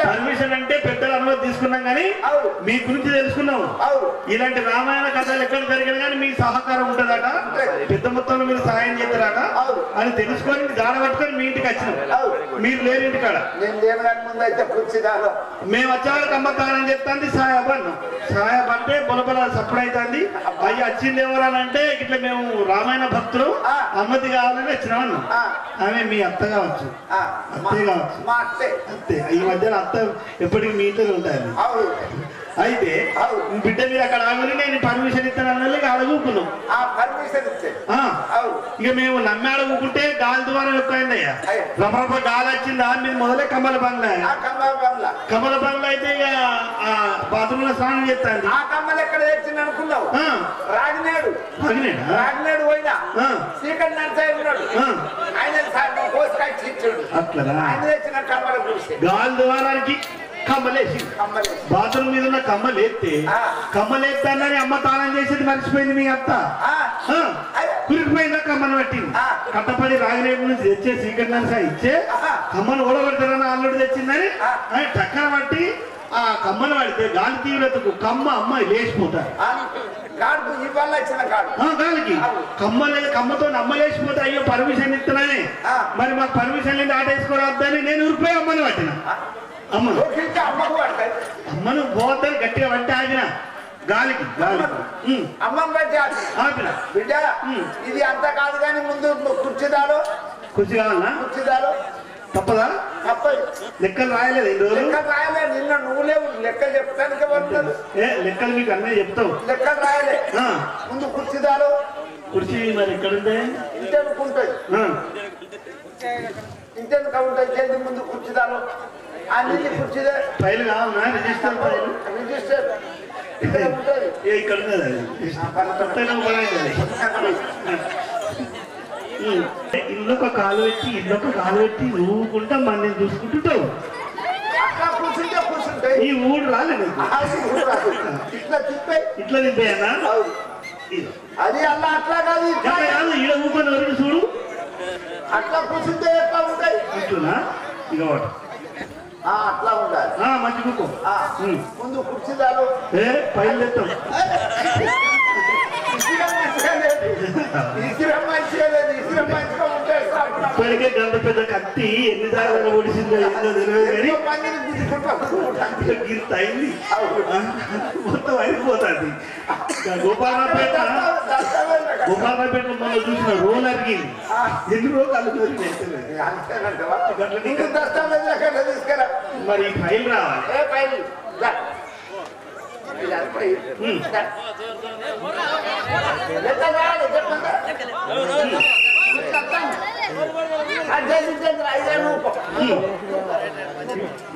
Permission అంటే పెద్దల అనుమతి తీసుకున్నాం కానీ మీ గురించి తెలుసుకున్నాం. ఇలాంటి రామాయణ కథలు ఎక్కడ జరిగిన కానీ మీ సహకారం ఉంటుందట, పెద్ద మొత్తంలో మీరు సహాయం చేస్తారట అని తెలుసుకొని దాన పట్టుకొని మీ ఇంటికి వచ్చినాం. మీరు లేని ఇంటికాడ మేము వచ్చేవాళ్ళకి అమ్మకారం చెప్తాంది సాయాబ్ అన్నాం. సాయాబ్ అంటే బొలబల సప్పుడు అవుతుంది. అయ్యి వచ్చింది ఎవరనంటే ఇట్లా మేము రామాయణ భక్తులు అనుమతి కావాలని వచ్చినాం అన్నాం. ఆమె మీ అత్త కావచ్చు, అత్తే కావచ్చు, అత్తే. ఈ మధ్యన అత్త ఎప్పటికీ మీ ఇంట్లో ఉంటుంది. అయితే బిడ్డ మీరు అక్కడ ఆగని నేను పర్మిషన్ ఇస్తాను అన్నది అడుగుకున్నాం. ఇక మేము నమ్మి అడుగుకుంటే గాలి ద్వారా ఎక్కువైందయ్యా. రపరప గాలి వచ్చిందా మీరు మొదలే కమల బంగ్లా. కమల బంగ్లా అయితే ఇక బాత్రూమ్ లో స్నానం చేస్తాను. గాలి ద్వారానికి కమ్మలేసి బాత్రూమ్ మీద ఉన్న కమ్మలేస్తే కమ్మలేస్తానని అమ్మ తాళం చేసేది మర్చిపోయింది. మీ అత్త కురికిపోయిందా కమ్మను పట్టింది. కట్టపడి రాగిరేపు నుంచి తెచ్చే సీకరణ ఇచ్చే కమ్మను ఓడగొడతారని అల్లుడు తెచ్చిందని టక్కన పట్టి ఆ కమ్మను పడితే గాలి తీవ్రతకు కమ్మ అమ్మాయి లేచిపోతారు. గాలికి కమ్మతో అమ్మ లేచిపోతే అయ్యో పర్మిషన్ ఇస్తున్నానే మరి మాకు పర్మిషన్ లేదు ఆటేసుకోరాద్దని నేను ఊరిపోయి అమ్మని పట్టిన. అమ్మను పోతాను గట్టిగా పట్టి ఆగిన గాలికి బిడ్డ ఇది అంత కాదు కానీ ముందు కుర్చీదాలో కుర్చీ కావాలన్నా కుర్చీదాలో తప్పదా? తప్పదు. లెక్కలు రాయలేదు లెక్కలు రాయలేదు. నిన్న నువ్వు లేవు లెక్కలు చెప్తానికి పడుతుంది. లెక్కలు మీకు అన్నీ చెప్తావు. లెక్కలు రాయలే. ముందు కుర్చీదాలో కుర్చీ మరి ఎక్కడుంటే ఇంటెనుకుంటాయి ఇంటెనుక ఉంటాయి. ముందు కుర్చీదాలో అన్నింటి కుర్చీదే ఫైల్ కావాలన్నా రిజిస్టర్ ఫైల్ రిజిస్టర్ ఇక్కడ ఇల్లొక కాలు పెట్టి నువ్వుకుంటా మన చూసుకుంటుంటావు. ఈ ఊడు రాలేదు ఇట్లా తింపాయన్నా. అది అలా అట్లా కాదు కాదు ఈడ ఊకొని వరకు చూడు అట్లా కూర్చుంటే ఎట్లా ఉంటాయి ఇట్లా ఇక అట్లా ఉండాలి. మంచి కుక్కో ముందు కుర్చీదారు పైలు తెస్తాం. ఇప్పటికే గంట పెద్ద కత్తి ఎన్ని దాకా ఒడిసిందో ఏందో తెలియదు కానీ గింత అయింది మొత్తం అయిపోతుంది. గోపాలపేట మనం చూసిన రోల్ అరిగింది. ఎన్ని రోజులు మరి ఫైల్ రావాలి.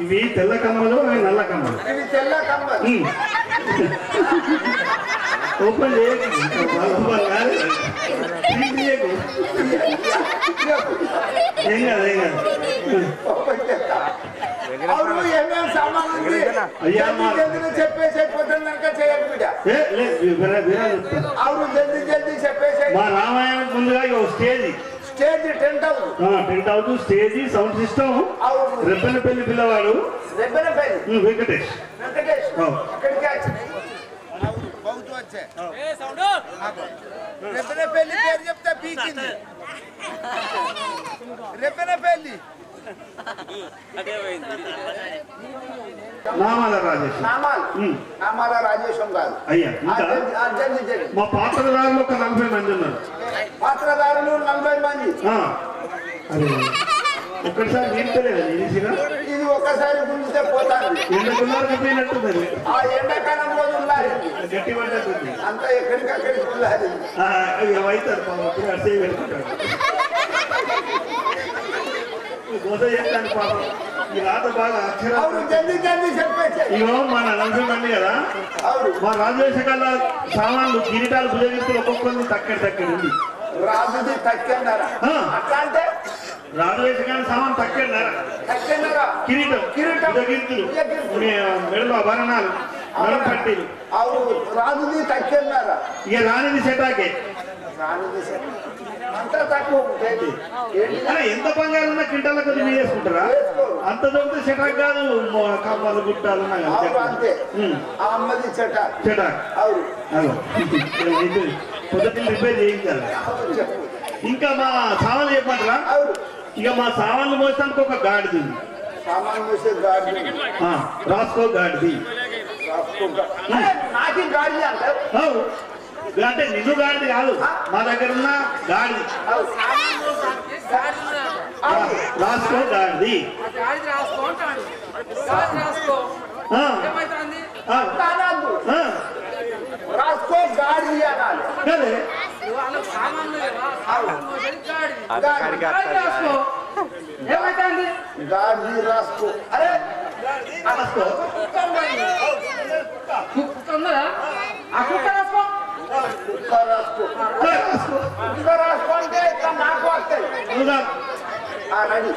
ఇవి తెల్ల కమ్మలు అవి నల్ల కమ్మలు. ఇవి తెల్ల కమ్మలు. ఓపెన్ చేయకు ఏం కాదు ఏం కాదు. మా రామాయణం ముందుగా stage tent house stage sound system Rebbenapalli పిల్లవాడు వెంకటేష్ రెబ్బెనపల్లి పేరు చెప్తే పీకింది. రెబ్బెనపల్లి నామాల రాజేశం. నామాల రాజేశం కాదు అయ్యా. మా పాత్రదారులు ఒక 40 మంది ఉన్నారు. పాత్రదారులు 40 మంది. ఒక్కసారి నింపలేదు ఇది ఒక్కసారి గుంజితే పోతాను. ఎండకున్నారు పోయినట్టుంది. ఆ ఎండాకాలం రోజు ఉన్నారు గట్టి పడ్డట్టుంది. అంతా ఎక్కడికక్కడికి ఉన్నారు. అవుతారు పాపం అసే పెట్టుకుంటారు. గోద చేస్తాను పాపం. ఈ రాత బాగా అక్షరాలు జల్దీ జల్దీ చెప్పేసి. ఇగో మన 40 మంది కదా. మా రాజవేషకాల సామాన్లు కిరీటాలు భుజగిస్తులు ఒక్కొక్కరిని తక్కడి ఉంది. రాజుది తక్కన్నారా? అట్లా అంటే రాజవేషకాల సామాన్ తక్కన్నారా? కిరీటం భుజగిస్తులు మెడలో ఆభరణాలు పట్టీలు. అవును రాజుది తక్కన్నారా? ఇక రానిది సెటాకే. అంతా తక్కువ ఎంత బంగారం ఉన్న కింటాల కొద్ది మీరు వేసుకుంటారా? అంత దొరికితే సెటాక్ కాదు. కమ్మలు గుట్టాలు అంతే. ఆ అమ్మది చెటాక్. పొద్దున్న రిపేర్ చేయించాలి. ఇంకా మా సామాన్లు చెప్పమంటారా? ఇక మా సామాన్లు మోసడానికి ఒక గాడిది ఉంది. సామాన్లు మోసే గాడిది రాసుకో గాడిది. నాకి గాడిది అంటారు. అంటే నిన్ను గాడిది కాదు, మా దగ్గర ఉన్న గాడిది. రాసుకో గాడిది. రాసుకో గాడిది అనాలి. గాడిది రాసుకో. అరే రాసుకో. రాసుకో అంటే ఇట్లా నాకు వస్తాయి. రెడీ.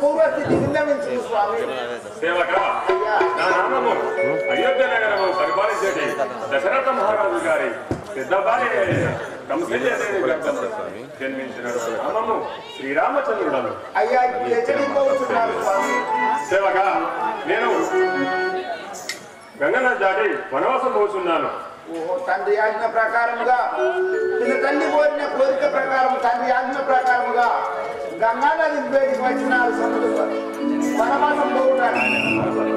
పూర్వస్థితి విన్నవించు స్వామి. సేవక నా నామము అయోధ్య నగరము పరిపాలించేటి దశరథ మహారాజు గారి పెద్ద భార్య కంసల్యదేవి గర్భంలో జన్మించిన నామము శ్రీరామచంద్రుడను. అయ్యా ఇప్పుడు హెచ్చరింపవుతున్నారు స్వామి. సేవక నేను గంగన దాటి వనవాసం పోతున్నాను. ఓహో, తండ్రి ఆజ్ఞ ప్రకారముగా నిన్న తల్లి కోరిన కోరిక ప్రకారం తండ్రి ఆజ్ఞ ప్రకారముగా గంగా నది బయటికి వచ్చినారు సముద్ర వనవాసం పోవుతారు.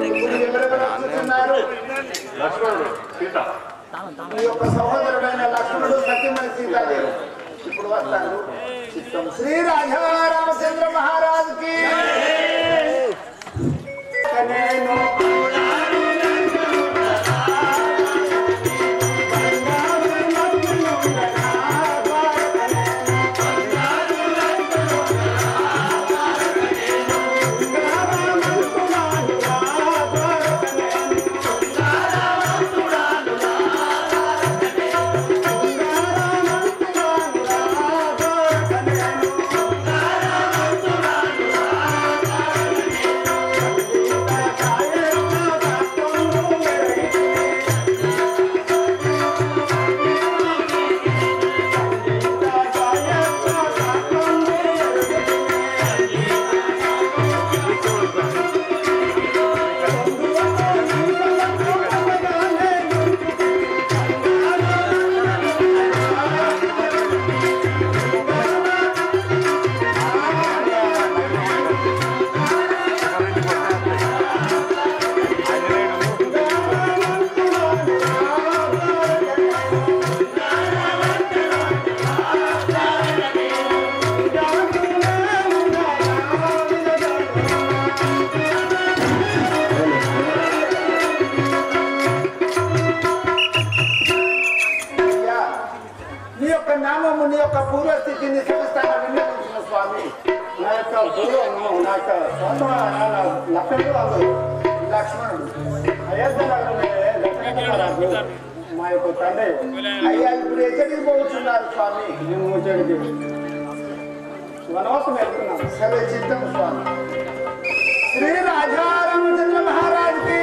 ఇప్పుడు ఎవరెవరు వస్తున్నారు? లక్ష్మణుడు సీత ఈ యొక్క సహోదరుడైన లక్ష్మణుడు సత్యమణి సీతాదేవి ఇప్పుడు వస్తారు. చిత్తం శ్రీ రాజా రామచంద్ర మహారాజుకి నేను నీ యొక్క పూర్వస్థితిని చూపిస్తాను విన్నవించిన స్వామి. నా యొక్క పూర్వము నా యొక్క సొంత లక్ష్మణుడు అయోధ్య నగరంలో మా యొక్క తండ్రి అయ్యా ఇప్పుడు ఎక్కడికి పోతున్నారు స్వామి? మేము ముచ్చడికి వనవాసం వెళ్తున్నాం. సరే చిత్తం స్వామి. శ్రీ రాజా రామచంద్ర మహారాజుకి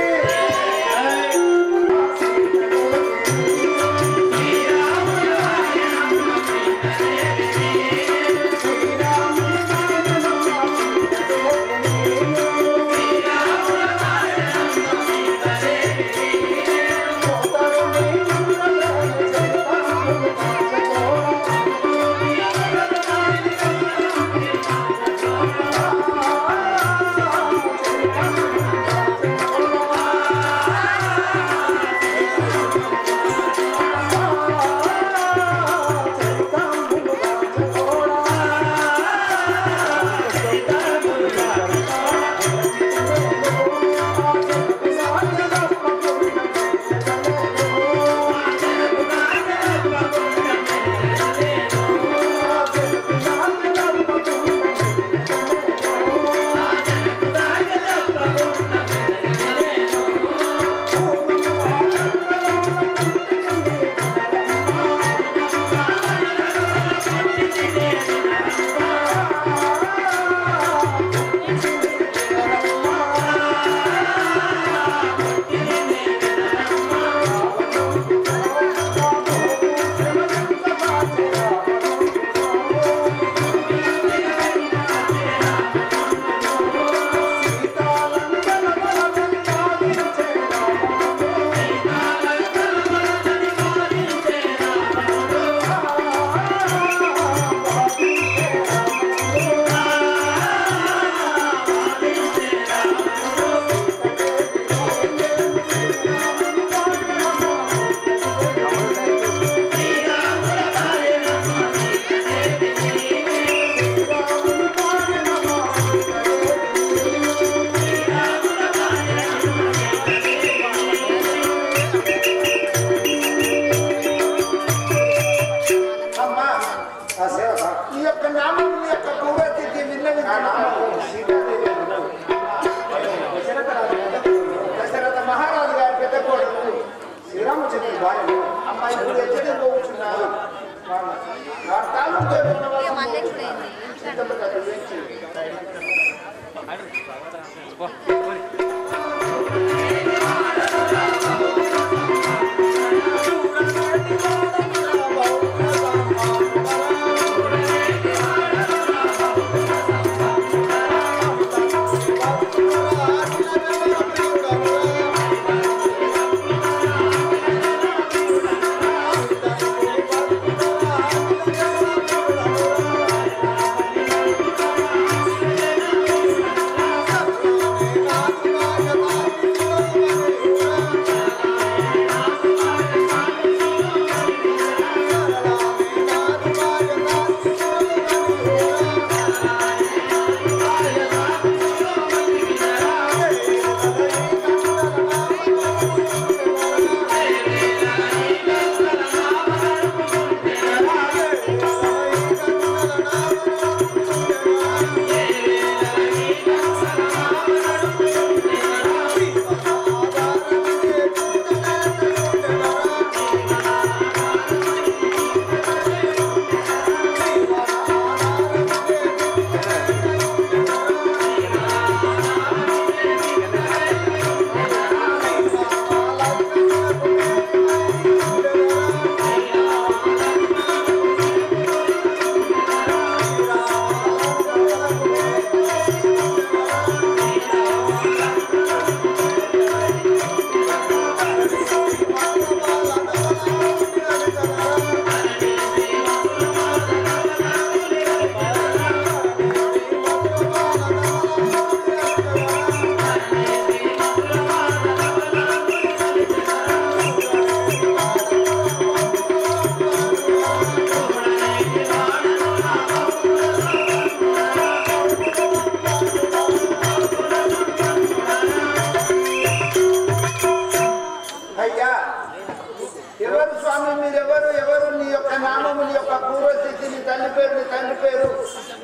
నామము నీ యొక్క పూర్వస్థితి నీ తల్లి పేరు నీ తండ్రి పేరు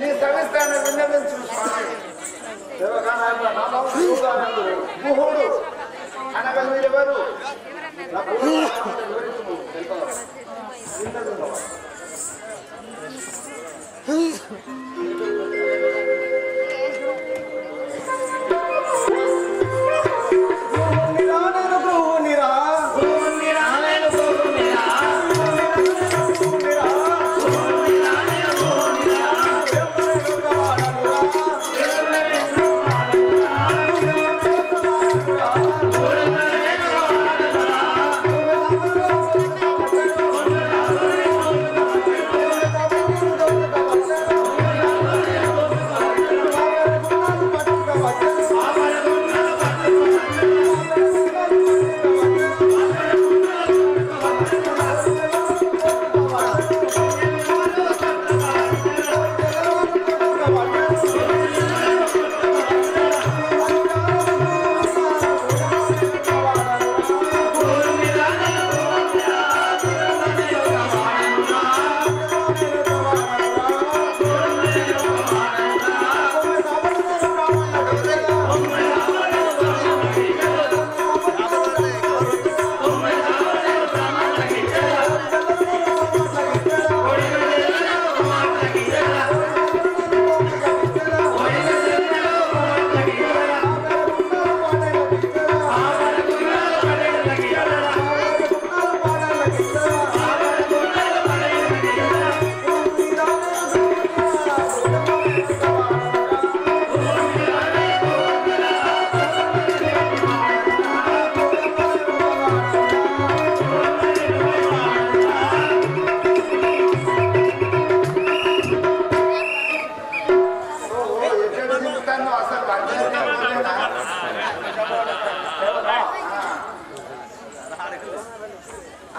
నీ సవిస్తాన్ని విన్నవించు స్వామి గుహుడు అనగా మీరెవరు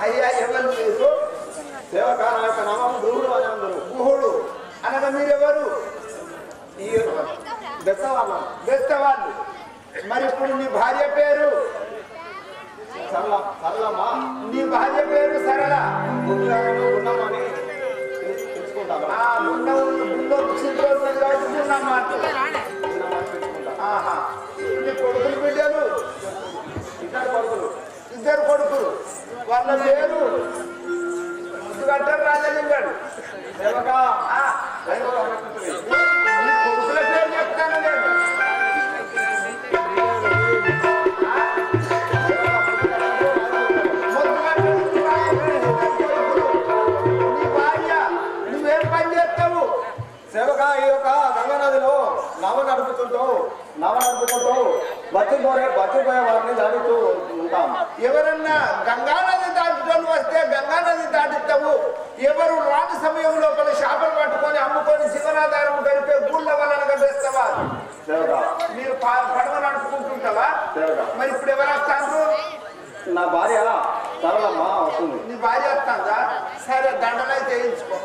అయ్యా ఎవరు మీరు సేవకాల యొక్క నామం గుహుడు అని అందరు గుహుడు అనగా మీరెవరు ఈ బెస్తవాళ్ళు మరి ఇప్పుడు నీ భార్య పేరు సరళమ్మా నీ భార్య పేరు సరళ ఉన్నామని కొడుకులు బిడ్డలు ఇద్దరు కొడుకులు వాళ్ళ పేరు ముద్దుగడ్డ రాజలింగాడు కొడుకుల పేరు చెప్తాను నేను నీ భార్య నువ్వేం పని చేస్తావు సేవక ఈ యొక్క గంగానదిలో నవ నడుపుకుంటూ బతిపోయే వారిని దాటుతూ ఉంటాం. ఎవరన్నా గంగానది దాటుకొని వస్తే గంగానది దాటుతావు. ఎవరు రాని సమయం లోపల చేపలు పట్టుకొని అమ్ముకొని జీవనాధారం గడిపే గుళ్ళ వలన గడిస్తావా? మీరు పడవ నడుపుకుంటుంటావా? మరి ఇప్పుడు ఎవరు వస్తారు? నా భార్య సరళమ్మ వస్తుంది. నీ భార్య వస్తుందా? సరే దండలైతే చేయించుకో.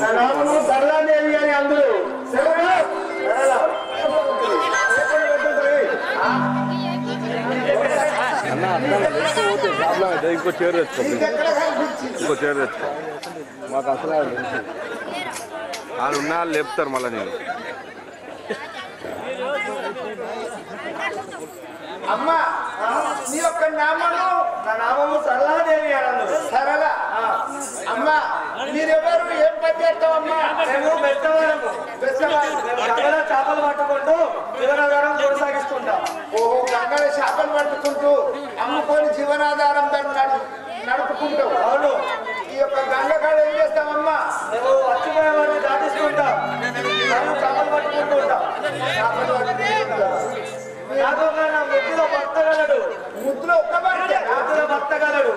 నా నామము సరళాదేవి అని అందరూ ఇంకో చీర తెచ్చుకో ఇంకో చీర తెచ్చుకో మాకు అసలు వాళ్ళు ఉన్న వాళ్ళు లేపుతారు మళ్ళీ నేను అమ్మా నీ యొక్క నామము నా నామము సరళాదేవి అన్నారు సరళ అమ్మా మీరెవరు ఏం పని చేస్తామమ్మా మేము బెత్తవారము గంగల చేపలు పట్టుకుంటూ జీవనాధారం కొనసాగిస్తుంటాం ఓహో గంగల చేపలు పట్టుకుంటూ అమ్ముకొని జీవనాధారం నడుపుకుంటాం అవును ఈ యొక్క గంగ కాడ ఏం చేస్తామమ్మా మేము వచ్చిపోయే వారిని దాటిస్తుంటాం మేము చేపలు పట్టుకుంటూ ఉంటాం చేపలు పట్టుకుంటాం ముద్దులో భక్తగలడు ముద్దులో ఒక్క ముద్దులో భక్తగలడు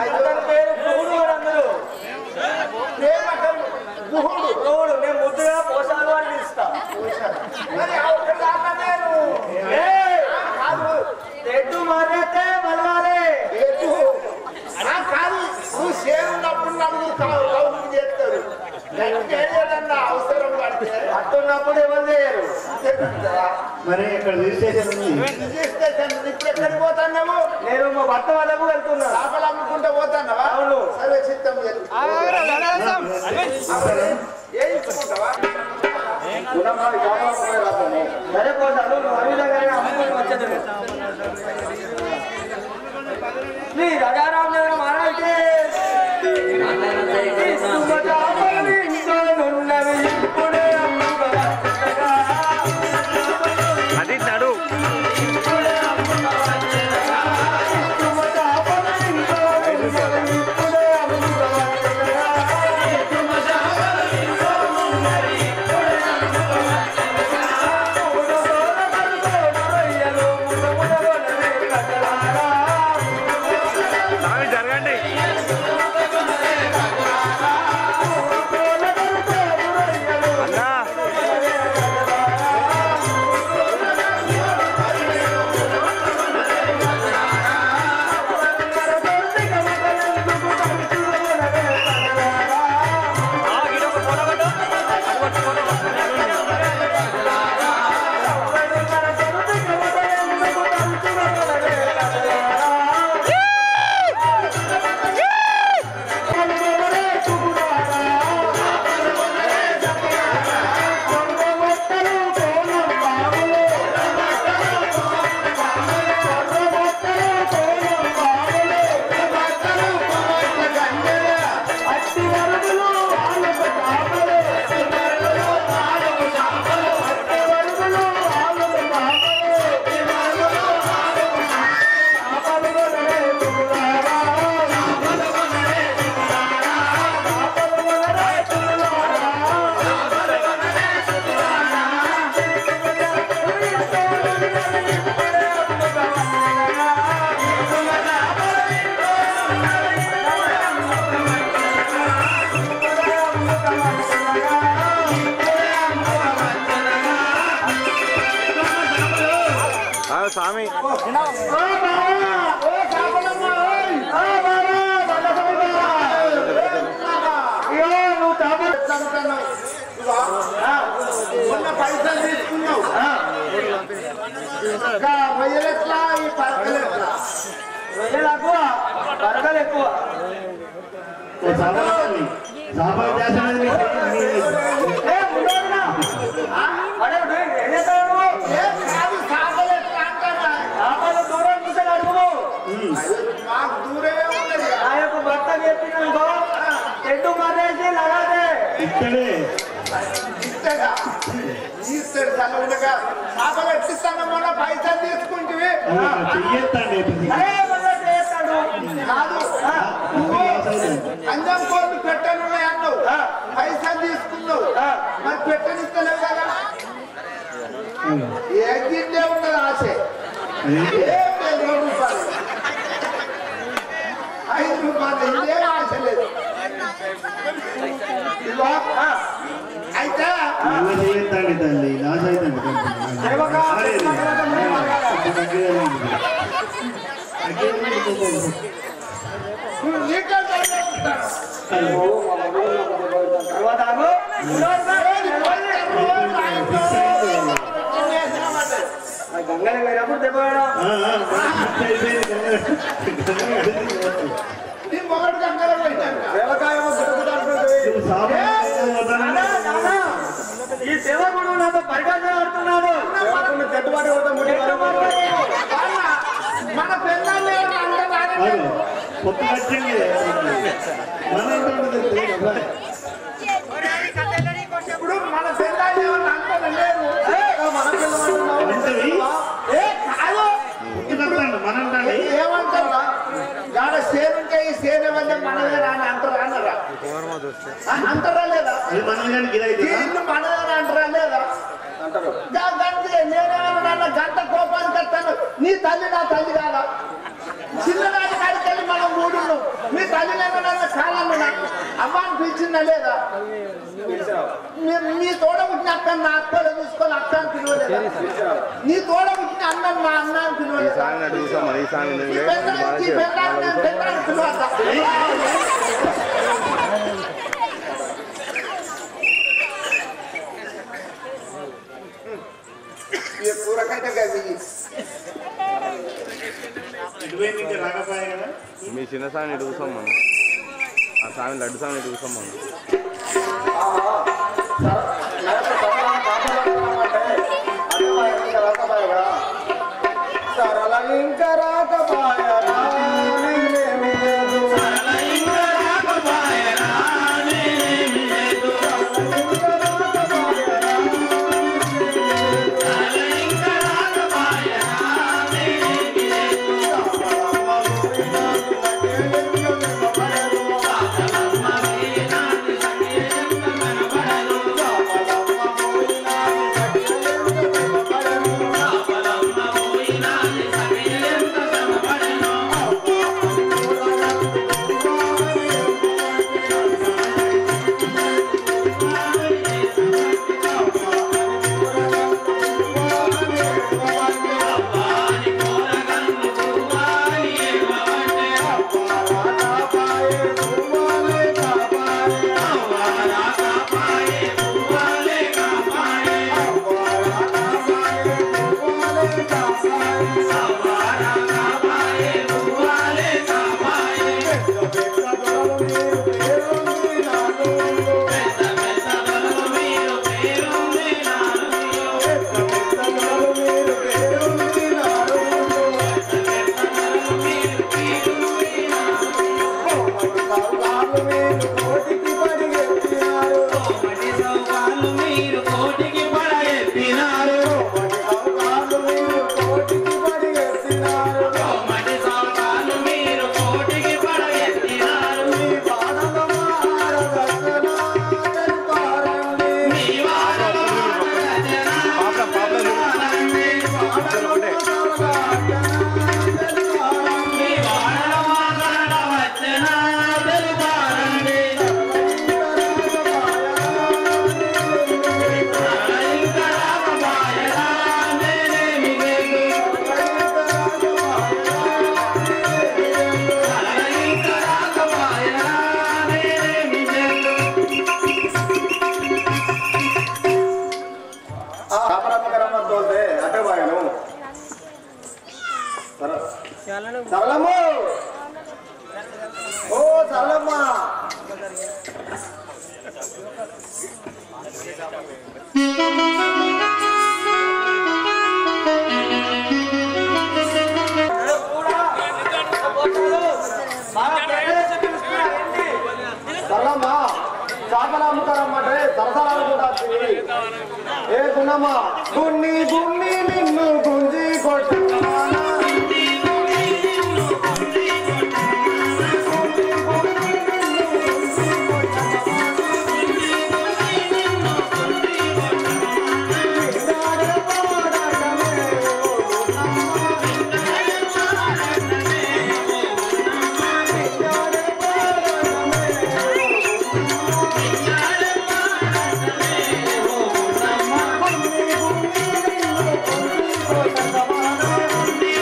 అతని పేరు గుహుడు అని అందరూ గుహుడు నేను ముద్దుగా పోషాలు అని పిలుస్తా ఎడ్డు మారేస్తే మళ్ళాలే కాదు నువ్వు సేరున్నప్పుడు నలుగురు చేస్తారు అవసరం పడితే అట్టున్నప్పుడు ఎవరు చేయరు మరి ఇక్కడ రిజిస్ట్రేషన్ ఉంది ఇప్పుడు ఎక్కడికి పోతున్నావు నేను మా భర్త వాళ్ళకు వెళ్తున్నా చేపలు అమ్ముకుంటూ పోతున్నావా అవును సరే చిత్తం సరే పోతాను నువ్వు అవిధంగానే అమ్ముకొని వచ్చేది శ్రీ రాజారాం నగర్ మహారాజే అది నడు జరగండి స్వామి పైసలు తీసుకున్నావు రొయ్యలు ఎట్లా ఈ పరకలు ఎట్లా రొయ్యలు ఎక్కువ పరకలు ఎక్కువ దూరం చూసే అడుగు మాకు దూరమే ఉన్నది ఆ యొక్క భర్త చెప్పినందుకో చెట్టు మరేసి లగాదే ఇస్తాడు చల్లగా చేపలు ఎట్టిస్తాను మొన్న పైసలు తీసుకుంటే కాదు అందం కోళ్ళు పెట్టనున్నాయి అన్నావు పైసలు తీసుకున్నావు మరి పెట్టనిస్తలేవు కదా ఏ గిడ్డే ఉన్నది ఆశ రూపాయలు 5 రూపాయలు ఇదే ఆశ లేదు అయితే తల్లి నాశ తర్వాత నీ మొగడు గంగలో పోయినాక ఈ సేవకుడు నాతో పరికాశం ఆడుతున్నాడు. మన పిల్లలు కొత్త వచ్చింది ఇప్పుడు మన పిల్లలు ఏమన్నా అంటారు లేదు మన పిల్లలు మనండి ఏమంటారు ఆడ సేనుంటే ఈ సేన వల్ల మనదే అని అంటారా అన్నారా అంటారా లేదా ఇల్లు మనదే అంటారా లేదా నేనేమన్నా గంట కోపానికి వస్తాను నీ తల్లి నా తల్లి కాదా చిన్ననాటి కాడికి వెళ్ళి మనం మూడున్నాం మీ తల్లి ఏమన్నా కాలన్నా అమ్మాని పిలిచిందా లేదా మీ తోడ పుట్టిన అక్క నా అక్కలు చూసుకొని అక్కని పిలవలేదా నీ తోడ పుట్టిన అన్నం మా అన్నాన్ని పిలవలేదా పిలవద్దా కూరకైతే రాకపోయా కదా మీ చిన్న సామి ఇటు కూర్చోం మనం ఆ సామి లడ్డు సామి ఇటు కూర్చోం మనం సరళ ఇంకా రాకపోయా సరళమ్మ ఓ సరళమ్మ సరళమ్మ చేపలు అమ్ముతారమ్మంటే సరసరాలు కూడా ఏ గుణమ్మా గున్ని గున్ని నిన్ను గుంజి కొట్టు Bye.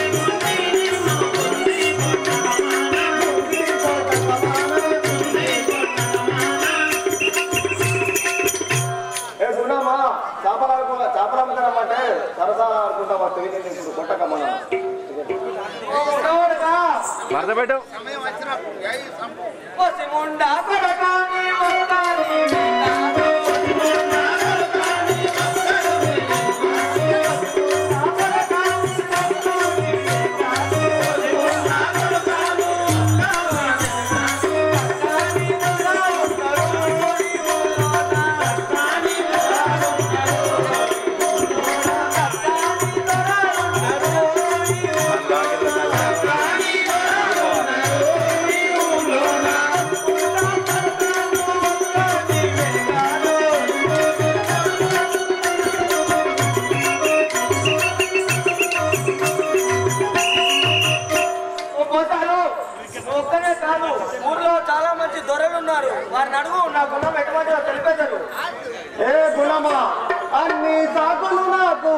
చేపలు అమ్ముతారమ్మంటే సరసాలు ఆడుకుంటా కొట్టకమ్మా మరద పెట్టు వారిని అడుగు నా గుణం ఎటువంటి తెలిపేశారు. ఏ గుణమా అన్ని సాకులు నాకు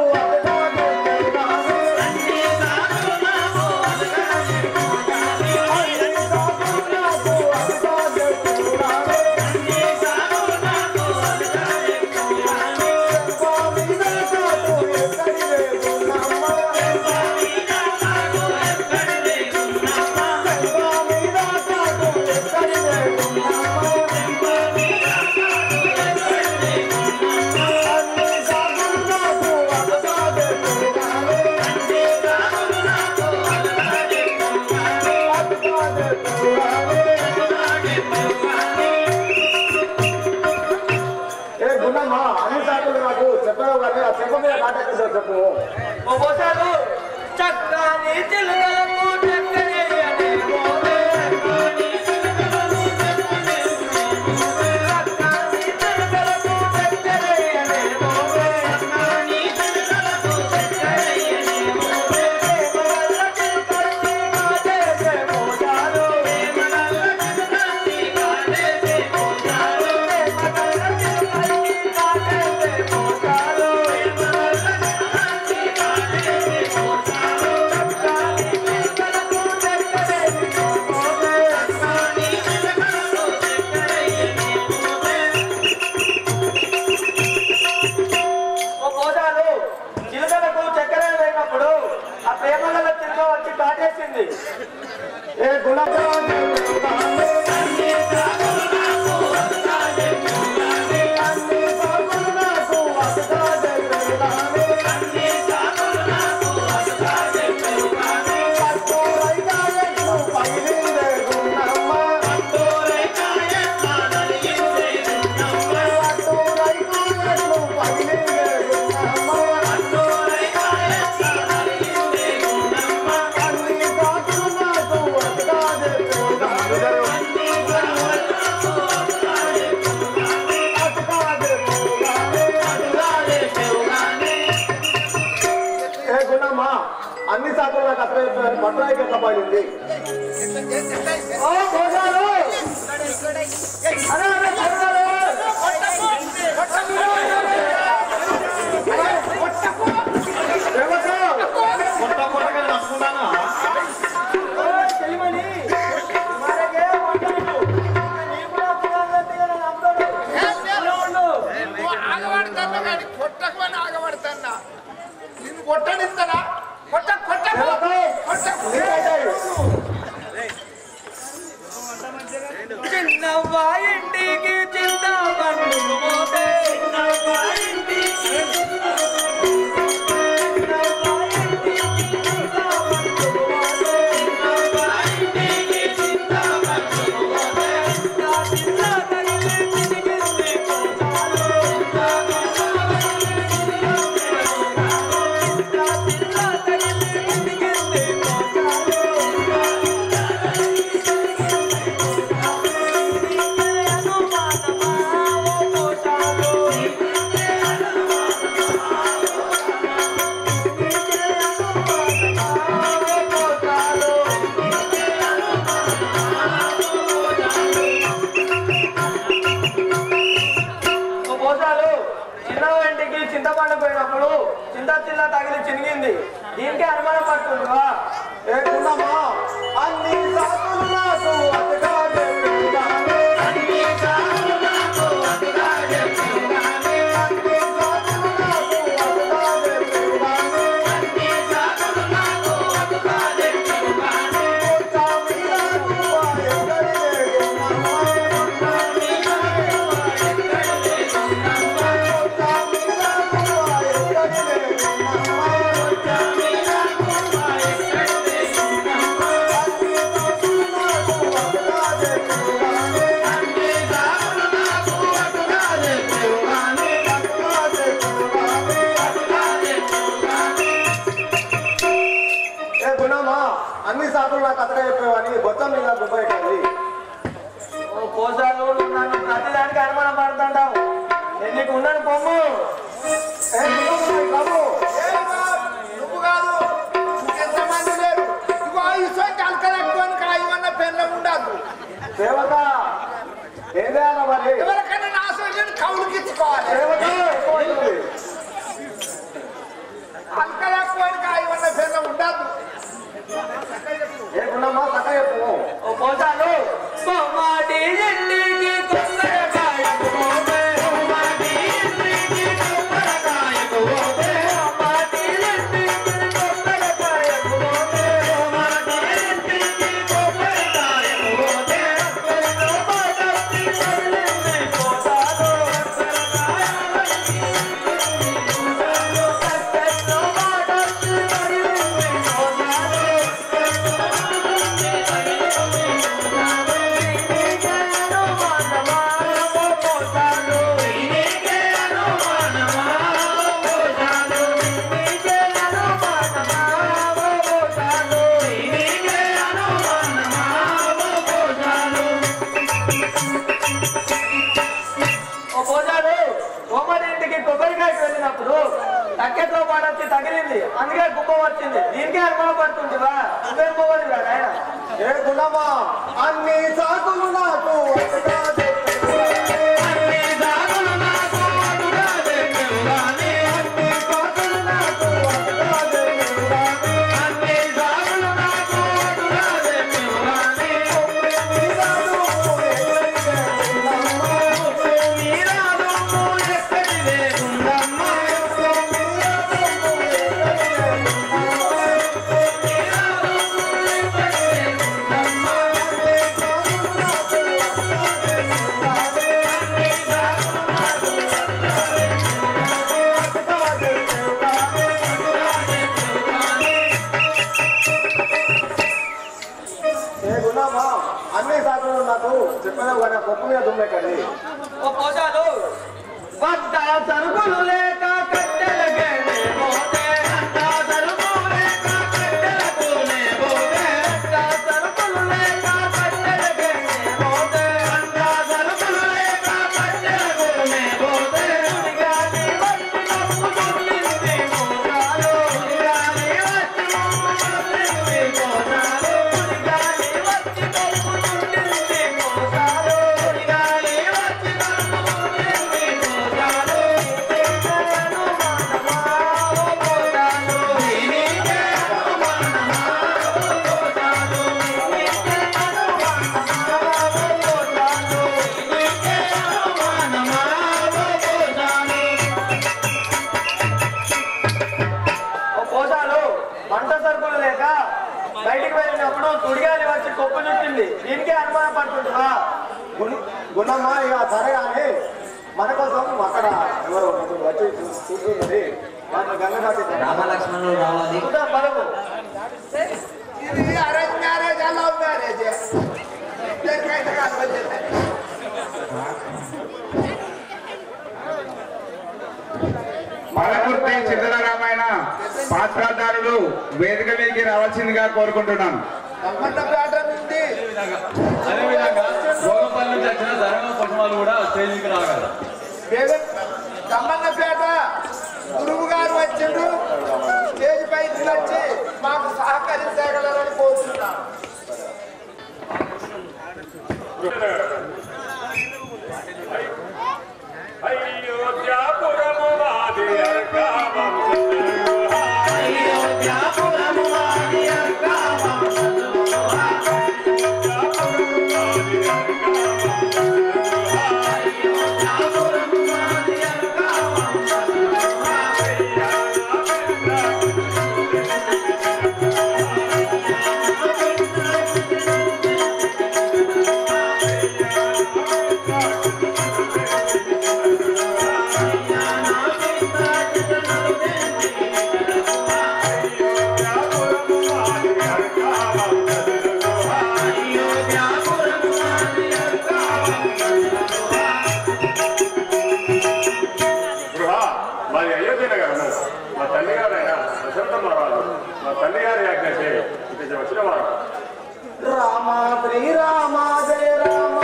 చెప్పు చక్కని చిలుకలకు ఏ గుణం అన్ని సాకులు నాకు అర్థం పట్టణానికి ఎంత పడింది ఆగబడతాన్నా నిన్ను కొట్టనిస్తానా చిన్నవ్వ ఇంటికి చిన్న పండుగ పోతే చింతపండు పోయినప్పుడు చింత చిల్ల తగిలి చినిగింది. దీనికే అనుమానం పడుతుందా? ఏ గుణమా అన్ని సాకులు నాకు అన్ని సాకులు నాకు సాకులు నాకు అతగా చెప్పేవని బొత్తం మీద గుబ్బైపోయింది. పోసాలు నన్ను ప్రతిదానికి అనుమానం పడుతుంటావు. నేను నీకు ఉన్నాను పొమ్ము. నువ్వు కాదు ఇంకెంతమంది లేరు. ఇగో ఇటువంటి అలకలెక్కువని కాయమన్న పెళ్ళ ఉండదు. సేవక ఏం చేయాలి మరి? ఎవరికైనా నా సోదరుని కౌలుకిచ్చుకోవాలి. అలకలెక్కువని కాయమన్న పెళ్ళ ఉండదు. ఏ గుండమ్మా చక్క చెప్పు. పోసాలు పొమ్మాటి ఇంటికి కొబ్బరికాయకు పోతే, పొమ్మాటి ఇంటికి కొబ్బరికాయకు పోతే, పొమ్మాటి ఇంటికి కొబ్బరికాయకు పోతే, పొమ్మాటి ఇంటికి కొబ్బరికాయకు పోతే, అక్కడితో పాటొచ్చి కదిలింది పోసాలు, అక్కడితో పాటొచ్చి కదిలింది పోసాలు. కొబ్బరికాయకు వెళ్ళినప్పుడు తక్కెతో పాడొచ్చి తగిలింది, అందుకే గుమ్మ వచ్చింది. దీనికే అనుమానం పడుతుందివా? నువ్వేం పోవాలి ఆయన? ఏ గుండమ్మా అన్ని సాకులు నాకు అతగా చెప్పేవు. అన్ని సాకులు నాకు అటుగా చెప్పేవు గాని, అన్ని సాకులు నాకు అతగా చెప్పేవు గాని, అన్ని సాకులు నాకు అటుగా చెప్పేవు గాని, నీరాదు ఎక్కడికే గుండమ్మా, నీరాదు ఎక్కడివే గుండమ్మ, ఏ గుండమ్మా అన్ని సాకులు నాకు చెప్పేదావు కానీ పప్పు మీద దుమ్మెక్కడి. ఓ పోసాలు వద్ద సరుకులు లేక కట్టెలకే పోతే, వద్ద సరుకులు లేక కట్టెలకునే పోతే, వద్ద సరుకులు లేక కట్టెలకే పోతే, వద్ద సరుకులు లేక కట్టెలకునే పోతే, గాలి వచ్చి కప్పు కొట్టింది పోసాలు, గాలి వచ్చి కప్పు కొట్టింది పోసాలు, గాలి వచ్చి కప్పు కొట్టింది పోసాలు, గాలి వచ్చి కప్పు కొట్టింది పోసాలు. పోసాలు పంట సరుకులు లేక బయటికి వెళ్ళినప్పుడు సుడిగాలి వచ్చి కొప్పు చుట్టింది, దీనికే అనుమానం పడుతుంటువా? గుండమ్మా ఇక సరే కానీ మన కోసం అక్కడ ఎవరు వచ్చి చూస్తున్నది వాళ్ళని గంగదాటి రామలక్ష్మణులు రావాలి. చూద్దాం పదము. ఇది అరేంజ్ మ్యారేజ్ లవ్ మ్యారేజ్ ఇద్దరికైతే కాదు. మలకుర్తి చిత్తరామాయణ పాత్రధారులు వేదిక మీదకి రావాల్సిందిగా కోరుకుంటున్నాను. తమ్మన్నపేట నుండి అదేవిధంగా గోగపల్లి నుంచి వచ్చిన ధర్మ పశువులు కూడా స్టేజ్కి రాగలరు. తమ్మన్నపేట గురువు గారు వచ్చిండ్రు, స్టేజ్ పైకి వచ్చి మాకు సహకరించగలరని కోరుతున్నాను. అయోధ్యాపురము వాది అయోధ్యాపురము వాది మరి అయోధ్య నగరము మా తల్లి గారైన దశరథ మహారాజు మా తల్లి గారి ఆజ్ఞ ఇక్కడికి వచ్చిన వారు రామ శ్రీరామ జయ రామ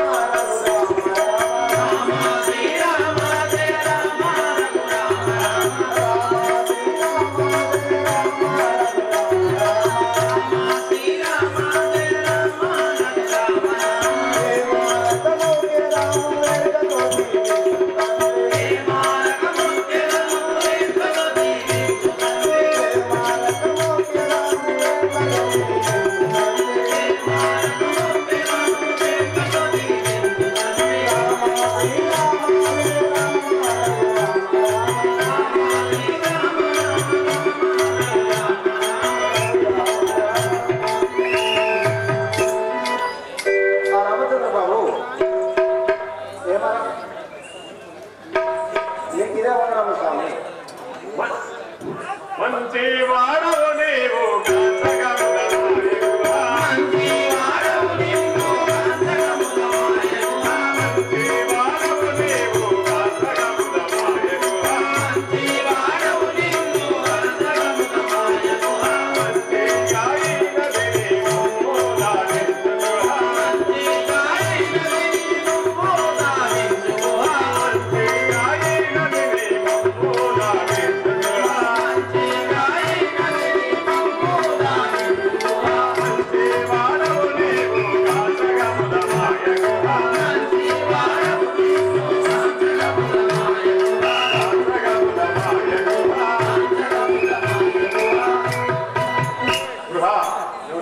మంచి వాడవు నీవు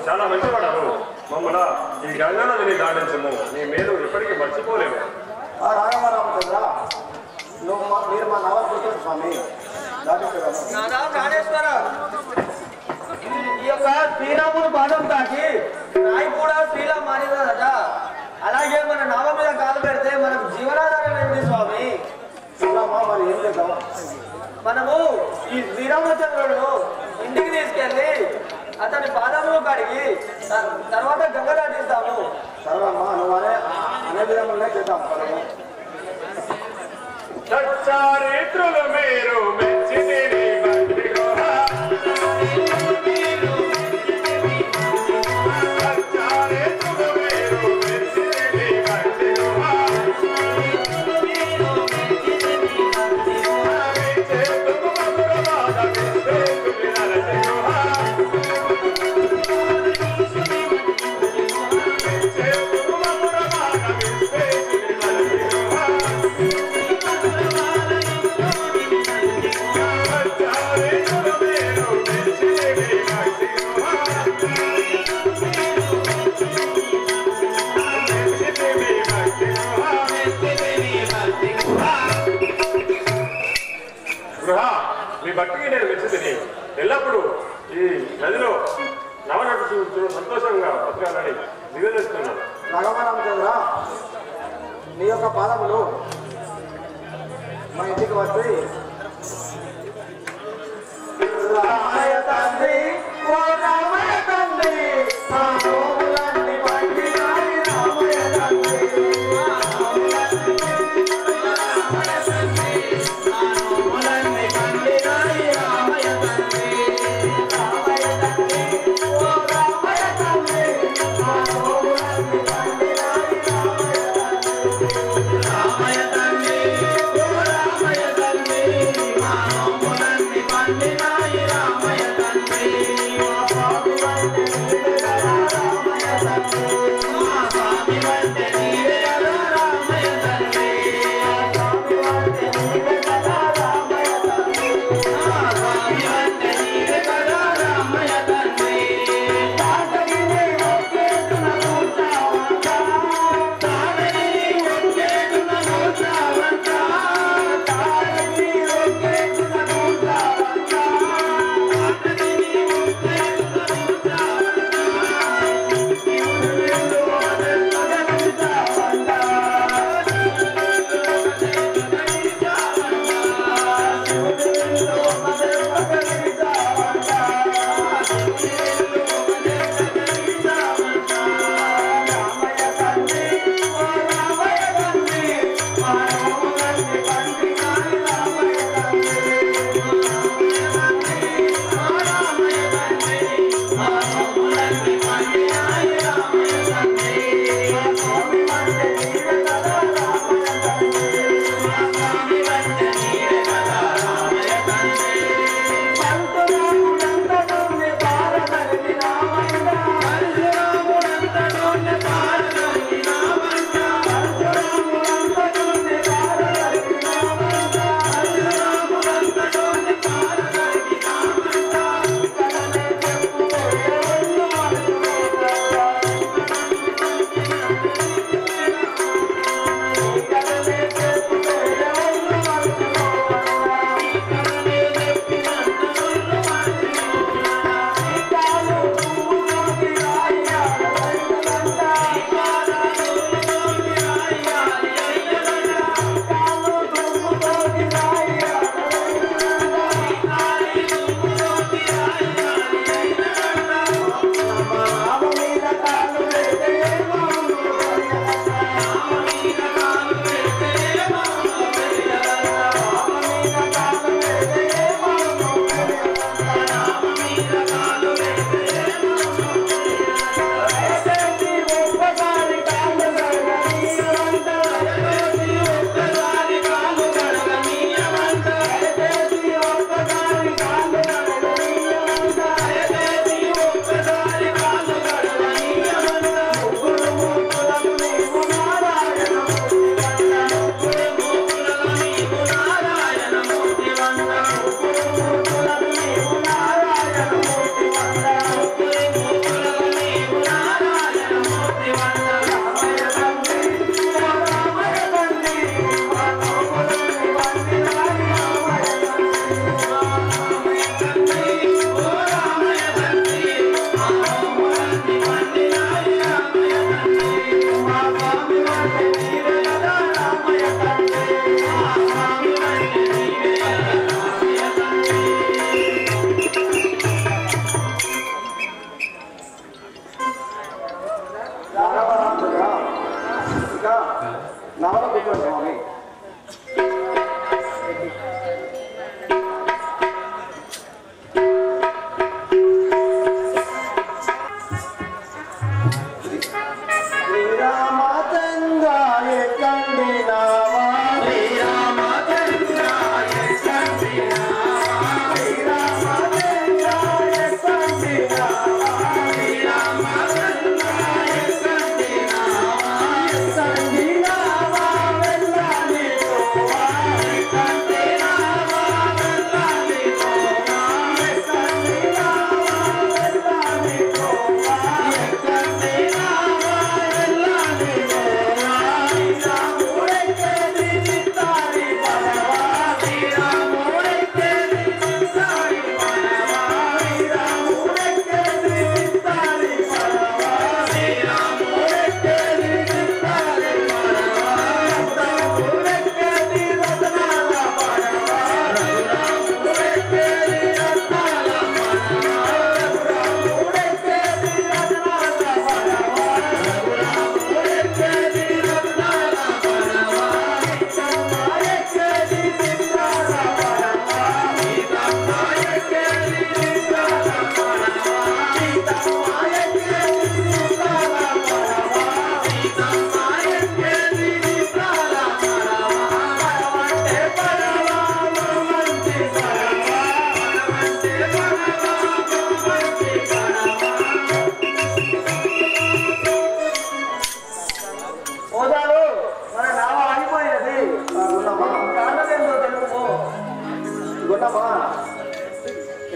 చాలా మంచివాడారు మమ్మల్ని ఈ గంగా నదిని దాటించము నీ మేలు ఎప్పటికీ మర్చిపోలేము రాఘవరామచంద్ర మీరు మా నవకృష్ణ స్వామి ప్రాణేశ్వర ఈ యొక్క శ్రీరాముడు పాదం తాకి నాయి కూడా శ్రీరామ్ మారినదట. అలాగే మన నావ మీద కాలు పెడితే మనకు జీవనాధారం ఏంటి స్వామి? మరి ఏం చేద్దాం? మనము ఈ శ్రీరామచంద్రుడు ఇంటికి తీసుకెళ్ళి అతని పాదములు కడిగి తర్వాత గంగ దాటిస్తాము. సర్వమ్మా నువ్వు అనే విధంగానే చేద్దాం. చారిత్రులు మీరు మెచ్చితిని మీ భక్తికి నేను మెచ్చుతుంది. ఎల్లప్పుడూ ఈ నదిలో నవనటుడు సంతోషంగా బతకాలని నివేదిస్తున్నాను. రాఘవరామచంద్ర నీ యొక్క పాదములు మా ఇంటికి వచ్చి రామయ్య తండ్రి ఓ రామయ్య తండ్రి మా నోములన్నీ పండినాయి రామయ్య తండ్రి చూడమ్మా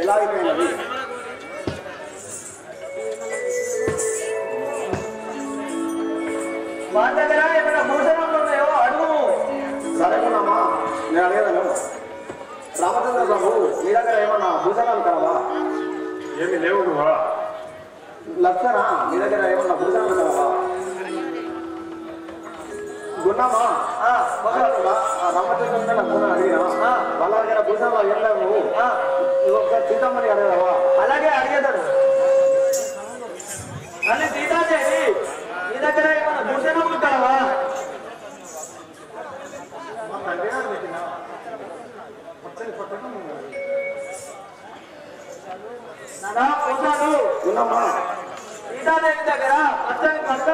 ఎలా అయిపోయినది. మా దగ్గర ఏమైనా భూషణాలు ఉన్నాయో అడుగు. సరేనమ్మా నేను అడిగాను. రామచంద్ర బాబు మీ దగ్గర ఏమన్నా భూషణాలు కలవా? ఏమి లేవు నువ్వా? లక్షణ మీ దగ్గర ఏమన్నా భూషణాలు కలవా? గున్నామా రామచంద్ర అడిగినా వాళ్ళ దగ్గర భూషణాలు ఏం లేవు. ఒకసారి సీతమ్మని అడగవా? అలాగే అడిగేదాడు. కానీ సీతాదేవి మీ దగ్గర ఏమన్నా భూషణములు కలవా? ఉన్నామా సీతాదేవి దగ్గర పచ్చని పట్ట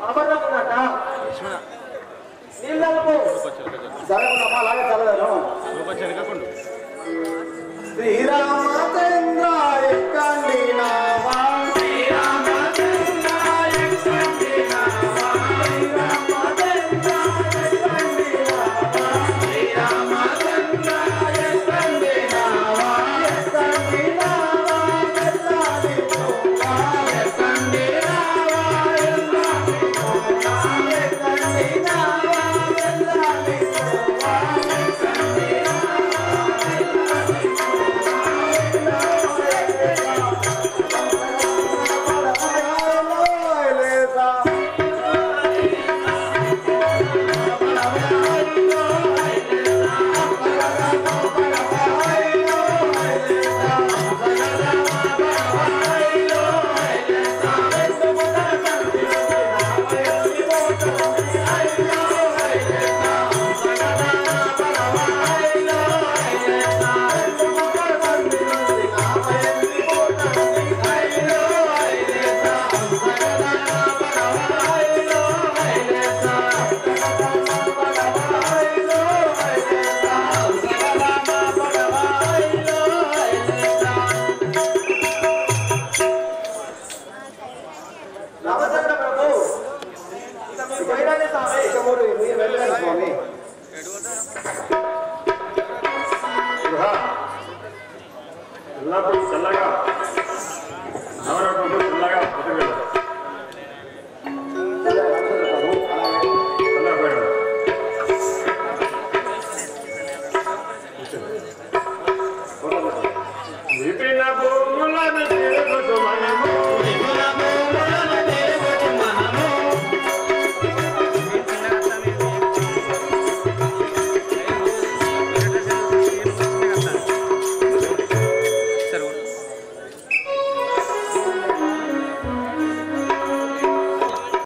ఆభరణం ఉన్నట్ట నీళ్ళకు సరే ఉన్నమ్మా అలాగే చదవను. శ్రీరామచంద్ర ఎక్కండి నావా శ్రీరామచంద్ర ఎక్కండి నావా శ్రీరామచంద్ర ఎక్కండి నావా శ్రీరామచంద్ర ఎక్కండి నావా ఎక్కండి నావా ఎల్లాలి పోవా ఎక్కండి నావా ఎల్లాలి పోవా ఎక్కండి నావా ఎల్లాలి పోవా ఎక్కండి రామచంద్ర ప్రభు ఇక మీరు పోయినానే స్వామి. ఇక మీరు వెళ్ళలేదు స్వామి. ఎల్లప్పుడూ చల్లగా